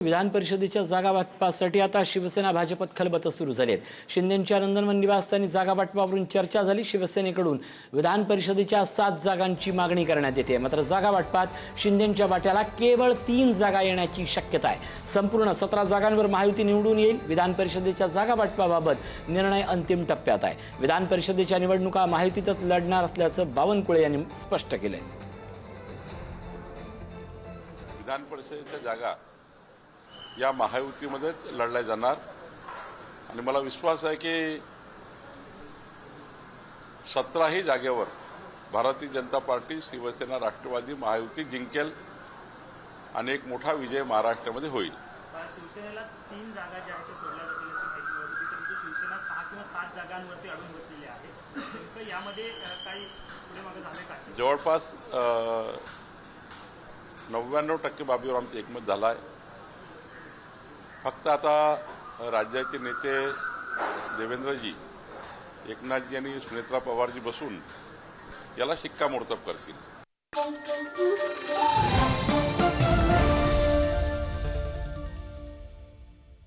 विधान परिषदेच्या जागा वाटपासाठी आता शिवसेना भाजपत खलबतं सुरू झाली आहेत। शिंदेंच्या नंदनवन निवासस्थानी जागा वाटपावरून चर्चा झाली। शिवसेनेकडून विधान परिषदेच्या 7 जागांची मागणी करण्यात येते। मात्र जागा वाटपात शिंदेंच्या वाट्याला केवळ 3 जागा येण्याची शक्यता आहे। संपूर्ण 17 जागांवर महायुती निवडून येईल। विधान परिषदेच्या जागा वाटपाबाबत निर्णय अंतिम टप्प्यात आहे। विधान परिषदेच्या निवडणुका महायुतीतच लढणार असल्याचं बावनकुळे यांनी स्पष्ट केलंय। विधान परिषदेच्या जागा या महायुतीमध्येच लढल्या जाणार आणि मला विश्वास आहे की 17ही जागेवर भारतीय जनता पार्टी, शिवसेना, राष्ट्रवादी महायुती जिंकेल आणि एक मोठा विजय महाराष्ट्रामध्ये होईल। शिवसेनेला 3 जागा ज्या आहेत सोडल्या जातील अशी माहिती होती, परंतु शिवसेना 6 किंवा 7 जागांवरती अडून बसलेली आहे। नेमकं यामध्ये काही पुढे मागे झाले का? जवळपास 99% बाबीवर आमचं एकमत झालं आहे। फक्त आता राज्याचे नेते देवेंद्रजी, एकनाथजी आणि सुनेत्रा पवारजी बसून याला शिक्कामोर्तब करतील।